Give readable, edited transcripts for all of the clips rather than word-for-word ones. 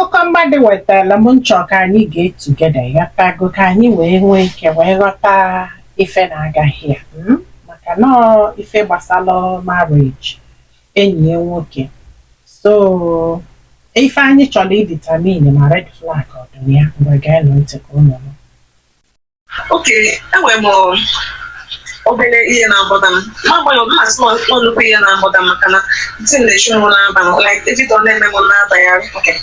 akụkọ mmadụ wetara m nchọ ka anyị ga-etugeda ghọtago ka anyị wee nwee ike wee ghọta ife na-agaghị ya maka na ife gbasara marriage enyi ya nwoke so ife anyị chọrọ idetermine ma red flag ọ dị ya mgbe ga-elu ntị ka ụlọ m. Okay, enwere m obere ihe na-agbada m n'agbanyeghị mmasị m nnukwu ihe na-agbada m maka na ntị na-echu m n'abalị like ebido na-eme m n'abalị. Okay,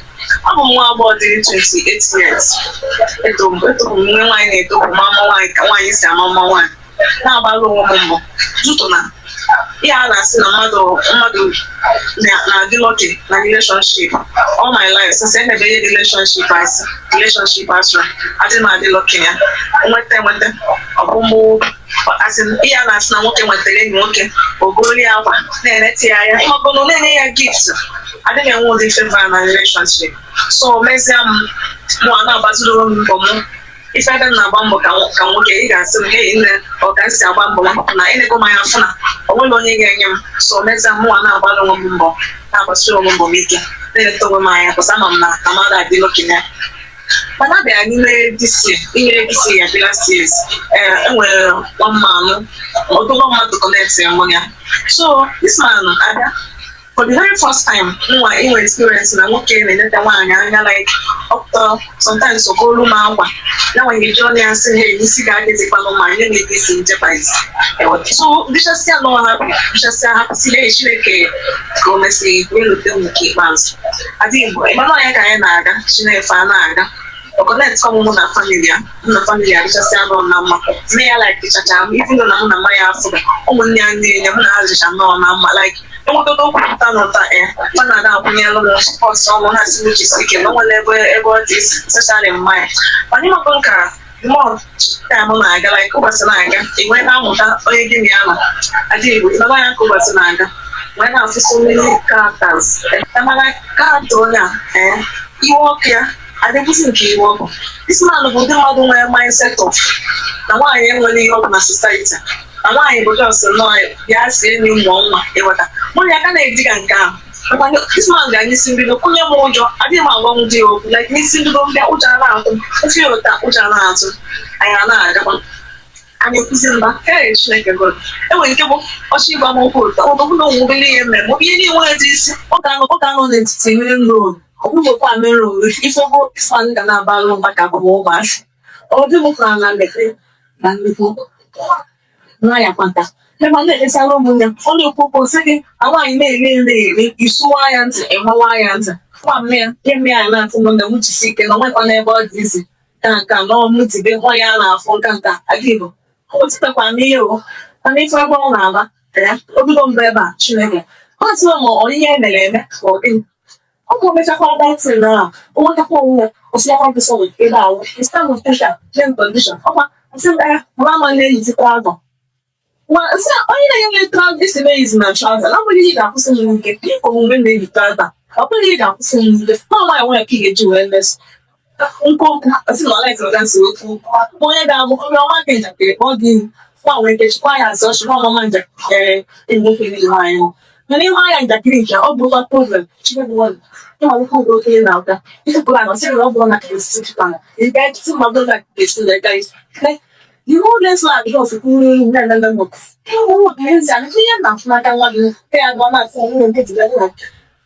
ọ bụ nwa agbọghọ dị 28 years etobu m nwe nwaanyị na-etobu ma ama nwaanyị ka nwaanyị si ama mma nwaanyị na-agbalụ onwe m mbọ juto na ihe a na-asị na mmadụ na-adị lucky na relationship all my life since emebere relationship asụrụ adị m adị lucky ya nweta ọbụmụ ihe a na-asị na nwoke nwetara enyi nwoke ogoli akwa na-enete ya anya ịmagolo na-enye ya gift adịghị enwe ụdị favor na relationship so mezie mụ a na-agbazuru mbọ m ife ebe m na-agba mbọ ka nwoke ị ga-asị m hei nne ọ ka m si agba mbọ na ịnego m anya fụ na o nweghị onye ga-enye m so mezie mụ a na-agbalụ onwe m mbọ na-agbasiri onwe mbọ m ike na-eleta onwe m anya kwụsa ama m na ka mmadụ adị lokinya mana abịa n'ime inyere dc ya bila cs enwere mmanụ ọdụgọ mmadụ kọnetị mụ ya so this man abịa for the very first time nwa inwe experience na nwoke na-eleta nwaanyị anya like sometimes okolu m agwa na nwaanyị jụọ ya sị ha isi ga-adịzikwanụ ma nye na isi njepaiz so bishasịa nọ ha bishasịa hapụsile chineke ka o mesịrị welute nke ikpeazụ adịghị mgbe ịmanụ anya ka anyị na-aga chineke a na-aga ọkọnet ọmụmụ na famili ya bishasịa nọ na mma nne ya like ịchacha m ibi na mụ na mma ya afọ ụmụnne ya ndị enye mụ na ha jicha nọ na mma like enwetodo okwupụta n'ụta ma na-ada akwụnyelụ m ọsọ ọmụ ha si n'uche isi ike na nwere ebe ọ dị seshali mmanya mana ịmakọ nka mmụọ taịm na-aga like ụbọchị na-aga enwe na-amụta onye gị na ya nọ adị igbo ịnaba ya ka ụbọchị na-aga wee na-afụsụ mmiri karaktas mana karakta onye a iwe ọkụ ya adịbụzi nke iwe ọkụ isman bụ ụdị mmadụ nwere mindset of na nwaanyị enwere ihe ọkụ na society na nwaanyị bụ jos nọọ ya si enyi mmụọ nwa ịghọta nwunye aka na-ediga nke ahụ isman ga n'isi mbido kwụnye m ụjọ adịghị m agwa m dị okwu like n'isi mbido mbịa ụjọ na-atụ ofe ụta ụjọ na-atụ anyị na-agakwa anyị ekwuzi mba ee chineke god enwere nke bụ ọchị ịgba m okwu ụta ọbụ na onwe obere ihe mmemme ihe niile dị isi ọ ga-anọ n'etiti mmiri nro ọbụbụkwa mmiri ifego isman ga na-abalụ maka abụọ ụmụasị ọ dị m kwara na mmefe na nnukwu nwa ya kwanta ebe na-esara ụmụnne ọ na-ekwupụ sị gị nwaanyị na-eri nri isuwa ya ntị ịmawa ya ntị kwa mme ya eme ya na-atụ ụmụnne m chisi ike na nwekwa n'ebe ọ dị isi ka nka na ọmụtibe nwa ya na-afụ nka adị igbo otitekwa n'ihe o mana ife ebe ọ na-aba ya obido mba ebe a chineke ọ tụrụ ma ọ ihe emere eme ka ọ gịnị ọ bụ mechakwa datị na onwetakwa onwe osikakwa mpụsọ ebe ahụ istanbul special gem condition ọkwa nsị ya mara ama na-eyitikwa agọ onye na-enye m trans isi mee izi na trouser na bụghị ị ga-akwụsị m nke ịkọ omume na-eyi trouser ọ bụghị ị ga-akwụsị m nke na nwaanyị nwere ka ị ga-eji wee mesị nkokwu asịnọlaịtịrọgasị okwu onye ga-abụ onye ọnwa nke njakịrị ọ dị nwa nwere ike chịkwa ya azụ ọchị ọmụma njakịrị enwoke niile anyị mana ịhụ anya njakịrị nke ọ bụla problem chibedụwadụ ịmalụkwa ụgwọ okenye na-aga ịtụpụrụ ana sịrị ọ bụrụ na ka esi chịkwana ị ga-ejisi mmadụ na esi lega the whole day so I was doing no book. Oh, there's an enough like I want to pay a one for get together.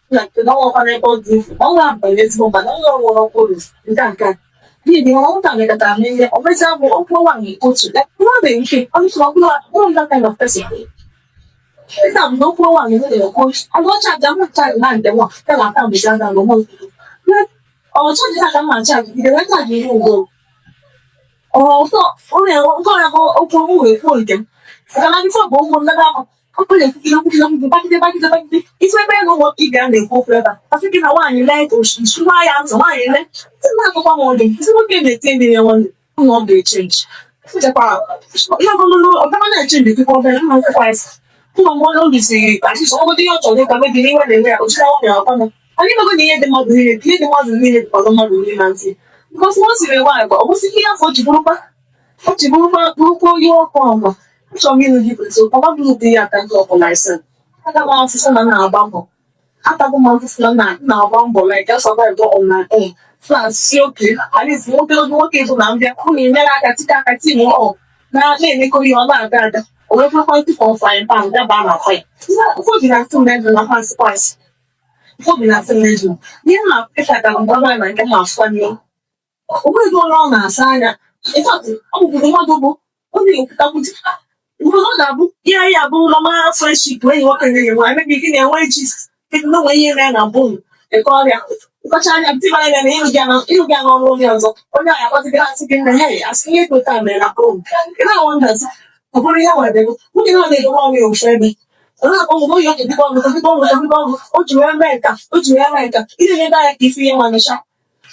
Like the no one about this. All up by this one, but no one of police. You can't get. The whole time that I mean, always have one you go to that. No, they keep. I'm so glad. One that kind of person. It's not no one in the coach. I watch at them time man. They want. They want to be done on the whole. Oh, so you have a man. You don't like you go. ọsọ onye ọkọ ya ọkọ wee fọ nke kana gị fọ bụ ụmụ ndị ahụ ọkọ ya fikiri bagide isi ebe ego nwoke ị ga na-ekwu okwu ebe a asị gị na nwaanyị lee nsụwa ya ntị nwaanyị lee si na-akụkwa m ọdụ isi nwoke na-ete ndị ya nwanne ụlọ ọ ga-echenji ihe ọgụlụlụ ọgama na-echenji dịkwa obere mma nkwụkwa isi ụlọ mgbe onye obi siri asịsọ ọgụdị ihe ọ chọrọ ka mebi n'iwe na-eme ya ochie ọ na-akwa m anyị mego na ihe dị mmadụ niile ọzọ mmadụ niile na ntị because once in a while, but what's the here for Jiburuba? For Jiburuba, you are so many people. So, probably the attack of myself. I don't want to send an album. After the month is now one boy like just over go on my own. France si okay. At least mo kilo mo kilo na mbia ko ni na ka ti mo o. Na le ko yo na ga ga. O we ko ti ko fa en pa da ba na fa. Ko di na tu na na consequence. Ko di na tu na ju. Ni na pe ta ka ngwa na na ke ma fa ni. O we go na sa anya. In fact, o bu ni ma do bo. O ni ka ku ti. Mo na bu. Ya bu na ma friendship we wo kan ni wa na bi ki ni wa ji. No way in and a boom. The Korea. Because I have divided and you can on the other. Oh, yeah, I was in the hay. I see it with time and a boom. And I wonder, who can only go on you, Shabby? Oh, you can go with the oh, to America, oh, to America. You didn't die if you want to shop.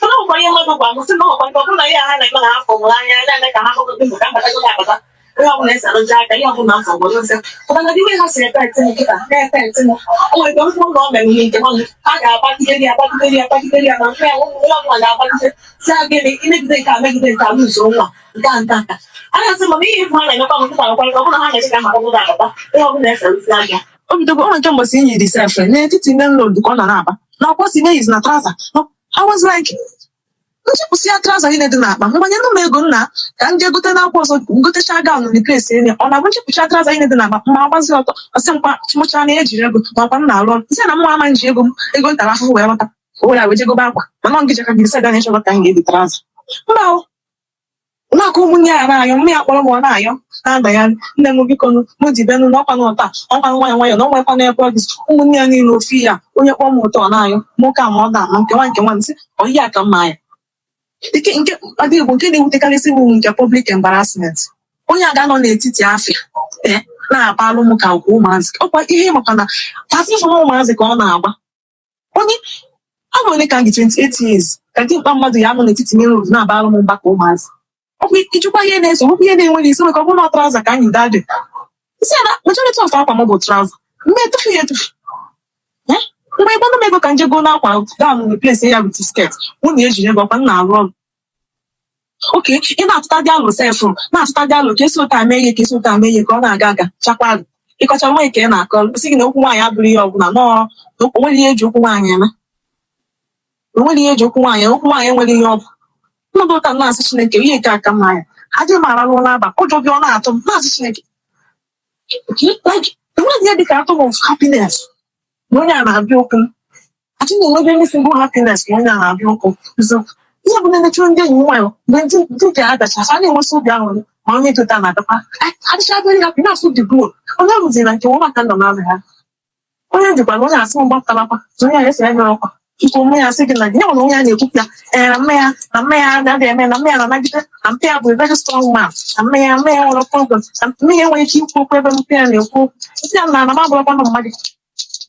No, but you never want to know. But I like a half of line and like a half of the Wellness and Jack, I don't know for what was it. But I didn't have to say that. Oh, I don't know when you get on. I got a particular, and fair one about Saggy, in the can make the time so long. I have some of me, my and about the wellness and Zaga. Oh, the woman can was in you this afternoon. Let it in the load the corner. Now, what's the name is Natrasa? I was like, si atrasa ine dị n'akpa mgbanye nụ m ego nna ka m jee gote n'akwụ ọzọ gotecha gawn replace enye ọ na-abụ nchepụcha atrasa ine dị n'akpa ma agbazi ọtọ ọsị mkpa chịmụcha na ejiri ego makwa m na-alụ ọrụ nsị na mma ama nji ego ntara ahụhụ wee lọta o were wee jegobe akwa mana ọ ngịje ka gị sị ịchọ ka m ga-ebi traza mba na-akụ ụmụnne ya na-ayọ mma ya kpọrọ m ọ na-ayọ na-ada ya nne m biko m dibenu n'ọkwa n'ụta ọkwa nwayọ nwayọ na ọnwekwa n'ebe ọ dị ụmụnne ya niile ofu ya onye kpọọ m ụtọ ọ na-ayọ nwoke a ma ọ da ma nke nwa nsị ọ ihe a ka mma ya nke adịghị nke na-ewutekarịsị bụ nke public embarrassment onye a ga-anọ n'etiti afịa na-aba alụm ka nke ụmụazị ọkwa ihe maka na pasifụl ụmụazị ka ọ na-agba onye afọ ole ka gị 28 years ka dimkpa mmadụ ya anọ n'etiti main road na-aba alụm mba ka ụmụazị ọkwa ijikwa ihe na-eso ọkwa ihe na-enweghị isi maka ọ bụrụ na traụza ka anyị dadị isi na majority of akwa m bụ traụza mgbe etufu ya etufu mgbe ịgbanụ m ego ka nje go n'akwa gawn replace ya with skirt nwunye ejiri ego ọkwa m na-arụ ọrụ oke ị na-atụta dị alụ sef na-atụta dị alụ ka esi ụta mee ihe ka esi ụta mee ihe ka ọ na-aga aga chakwa ịkọcha nwaanyị ka ị na-akọ sị gị na okwu nwaanyị abụrụ ihe ọbụla onwere ihe eji okwu nwaanyị eme onwere ihe eji okwu nwaanyị enwere ihe ọ bụ mmadụ ụta na-asị Chineke ihe nke aka mmanya adịghị m aralụ n'aba ụjọ gị ọ na-atụ m na-asị Chineke enweghị ihe dịka atụm of happiness na onye a na-abịa okwu achị na-enwebe ndị single happiness ka onye a na-abịa okwu ihe bụ na-enechu ndị enyi nwanyị mgbe ndị nke a dachasị a na-enwesị obi aṅụrị ma onye jụta na-adakwa adịchabere ya na-asụ dị gol onye rụziri na nke nwa maka nọ na ha onye jikwara onye asị mgbapụtarakwa na onye a esi eme ọkwa ike onwe ya sị gị na gị nwere onye a na-ekwu ya na mme ya anaghị eme na mme ya na-anagide na mpe ya bụ very strong man na mme ya nwere problem na mme ya enweghị ike ikwu okwu ebe mpe ya na-ekwu mpe ya na anama abụrụkwanụ mmadụ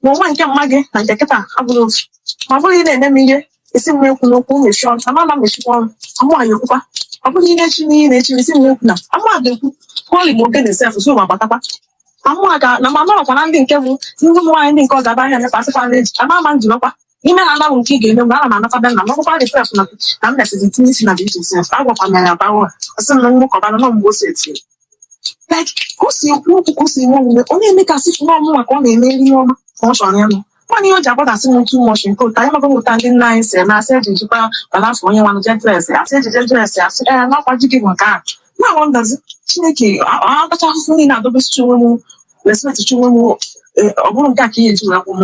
ma onwe nke mma gị na nke kịta abụrụ ofu ma ọ bụghị na-eme m ihe esi m ekwu n'okwu mechi ọnụ amama mechikwa ọnụ amụghị ekwukwa ọ bụghị ihe echi n'ihe na-echi esi m ekwu na amụa ga-ekwu kwọli ma oge na-ese efu so ma gbatakwa amụa ga na ma nọrọkwa na ndị nke bụ ndị ụmụ nwaanyị ndị nke ọ ga-aba ahịa mepasịkwa na-eji amama njirọkwa ime na anabụ nke ị ga-eme mgbe ana m anata be nna m ọgwụkwa dị pref na m mesizi tinye isi na vidio sef agwakwa m ya bawa asị m na mgbakọbara nọ mgbe o si etiri like ka o si ekwu okwu ka o si eme omume onye eme ka sị nwa ọmụ maka ọ na-eme ihe ọma ka ọ chọrọ ịnụ nwaanyị ihe o ji agbadasị m otu ụmọchị nke ụta anyị mago ụta ndị nna anyị si eme asị eji jikwa balafọ onye nwanụ jedres asị eji jedres asị n'akwa ji gị bụ nke a na-agwọ ndazi Chineke atacha ahụhụ niile adobesicha onwe m resipeticha onwe m ọ bụrụ nke a ka ihe eji akwụ m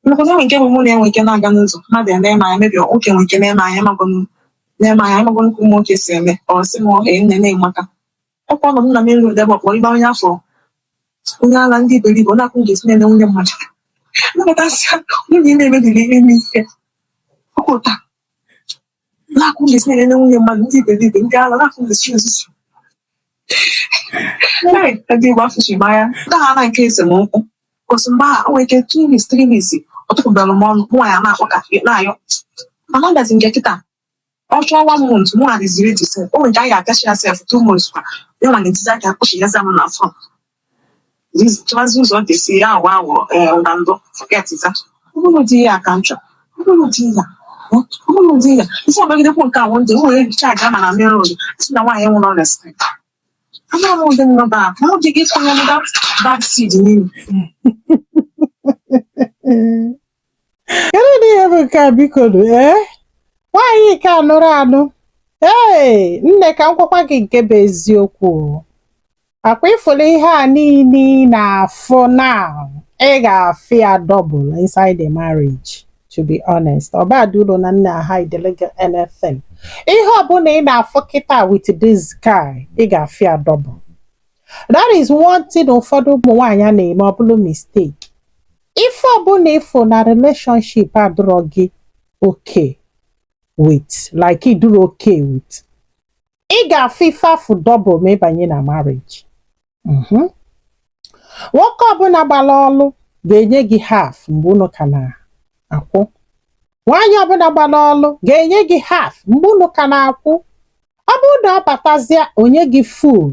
nnukwu nwe nke bụ mụ na-enwe ike na-aga n'ụzọ mmadụ ya na-eme anya mebi nwoke nwe ike na-eme anya amago nnukwu nwoke si eme ọ sị m nne na-emaka ọkwa nọ m na mmiri ụdebe ọkpọ ịba onye afọ onye agha ndị iberibe ọ na-akwụ ga-esi na-eme nwunye mmadụ nnabatasị nwunye na-emebiri ihe n'ike ọkwụta na-akwụ ga-esi na-eme nwunye mmadụ ndị iberibe ndị agha na-akwụ ga-esi ozuzu ndị Igbo afụchi gbaya ndị agha na nke esemokwu gosi mgbe a nwere ike 2 weeks 3 weeks ọtụpụbara m ọnụ nwaanyị na-akpọ ka na-ayọ mana ọ bịazi nke kịta ọ chọọ 1 month mụ na dịziri ejisi o nwere nke anyị ga-akachi ya sef 2 months kwa ya nwa na-etizi aka akpụchi ya zam na fọ chọwazi ụzọ ọ ga-esi ya agwa awọ na ndụ fọketịza ọbụrụ dị ya aka nchọ ọbụrụ dị ya isi ọgbagidekwu nke awụ ndị nwere chaji ama na mmiri olu si na nwaanyị nwụrụ respekt amara m ụdị nnọba a mụ dị gị kwenye m dat seed niile Kedu ka biko nwaanyị ka anụrụ anụ nne ka m gwakwa gị nke bụ eziokwu akwa ifuru ihe a niile na-afụ now ị ga-afụ ya double inside the marriage. To be honest, ọ bad ụlọ na nne hide anything. Ihe ọbụla ị na-afụ kịta with this guy ị ga-afụ ya double. That is one thing ụfọdụ ụmụ nwaanyị na-eme ọ bụrụ mistake. Ife ọbụla ịfụ na relationship adịrọ gị okay with, like ịdịrọ okay with, ị ga-afụ ife afụ double ma ịbanye na marriage. Nwoke ọbụla gbara ọlụ ga-enye gị half mgbe unu ka na-akwụ. Nwaanyị ọbụla gbara ọlụ ga-enye gị half mgbe unu ka na-akwụ. Ọ bụrụ na ọ batazịa onye gị full.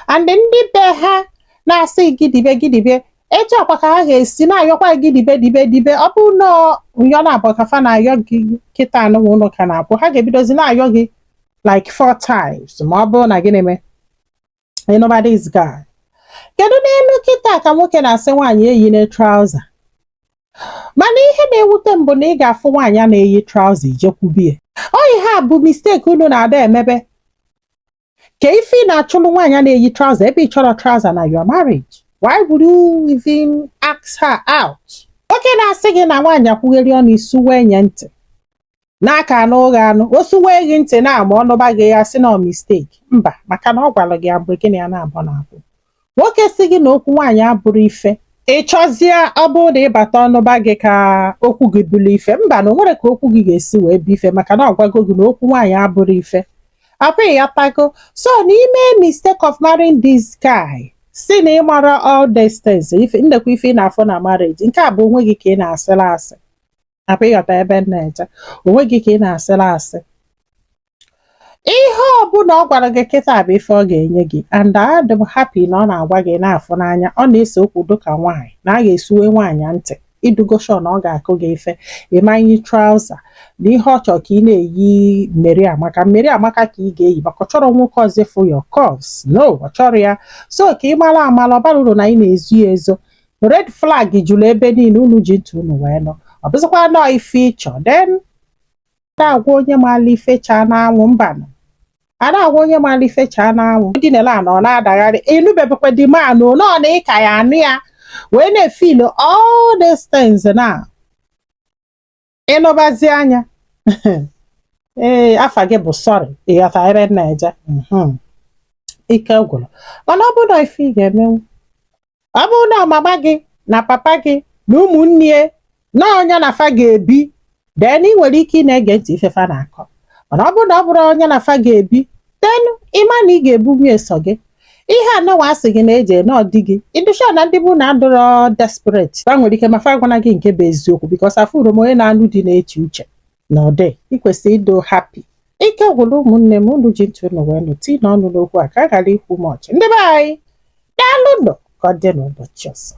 And ndị be ha na-asị gidibe etu ọkwa ka ha ga-esi na-ayọkwa gidibe ọ bụrụ na nyọ na-abụ kafa na-ayọ gị kịta anụnwa unu ka na-akwụ, ha ga-ebidozi na-ayọ gị like 4 times ma ọ bụrụ na gịnị mee nobody's guy. Kedu n'elu kịta ka nwoke na-asị nwaanyị eyi na trouser? Mana ihe na-ewute mbụ na ị ga-afụ nwaanyị a na-eyi trouser ijekwubie. Oyi ha bụ mistake unu na-ada emebe. Ka ife ị na-achụlụ nwaanyị a na-eyi trouser ebe ị chọrọ trouser na your marriage. Why would you even ask her out? Nwoke na-asị gị na nwaanyị akwụgheri ọnụ isuwe nye ntị. N'aka anụ o suwe gị ntị na-ama ọnụba gị ya sị na mistake. Mba, maka na ọ gwara gị ya mgbe gị na ya na-abụ na-abụ. Nwoke sị gị na okwu nwaanyị abụrụ ife. Ị chọzie ọ bụrụ na ịbata ọnụba gị ka okwu gị bụrụ ife. Mba, na o nwere ka okwu gị ga-esi wee bụ ife maka na ọ gwago gị na okwu nwaanyị abụrụ ife. Apụghị ya tago. So n'ime mistake of marrying this guy, si na ịmara all these things, ndekwa ife ị na-afụ na marriage, nke a bụ onwe gị ka ị na-asịla asị. Apụghị ọta ebe na-eje, onwe gị ka ị na-asịla asị. Ihe ọbụla ọ gwara gị kịta bụ ife ọ ga-enye gị, and I am happy na ọ na-agwa gị n'afọ n'anya, ọ na-ese okwu dịka nwaanyị na a ga-esuwe nwaanyị ntị idugoshon na ọ ga-akụ gị ife ịmanye trouser na ihe ọ chọrọ ka ị na-eyi mmeri amaka ka ị ga-eyi maka ọ chọrọ nwoke ọzọ for your cause. No, ọ chọrọ ya. So ka ị mara amala ọ bara uru na ị na-ezu ya ezo. Red flag jụrụ ebe niile unu ji ntụ unu wee nọ. Ọ bụzịkwa nọọ ife ịchọ then na-agwa onye maala ife chaa n'anwụ mbanụ. A na-agwa onye maala ife chaa n'anwụ dị nele a na ọ na-adagharị enubebekwa dị manụ nọ na ịka ya anụ ya wee na-efil all these things na ịnụbazi anya afa gị bụ sorry ịghọta ebe na-eje ike gwụrụ. Mana ọ bụrụ na ife ị ga-emenwu, ọ bụrụ na mama gị na papa gị na ụmụnne na onye na fa ga-ebi then ị nwere ike ị na-ege ntị ifefa na-akọ. Mana ọ bụrụ na ọ bụrụ onye na fa ga-ebi then ịma na ị ga-ebu nwunye so gị. Ihe anọwa asị gị na-eje n'ọdị gị ịdụcha na ndị bụ na adụrọ desperate ba nwere ike mafa agwana gị nke bụ eziokwu because afụrụ m onye na-anụ dị na-eche uche na ọdị ikwesị ịdụ happy. Ike gwụrụ ụmụnne m unu ji ntụ unu wee nụ tii na ọnụ n'okwu a ka a ghara ikwu m ọchị. Ndị be anyị daalụ nọ ka ọ dị n'ụbọchị ọzọ.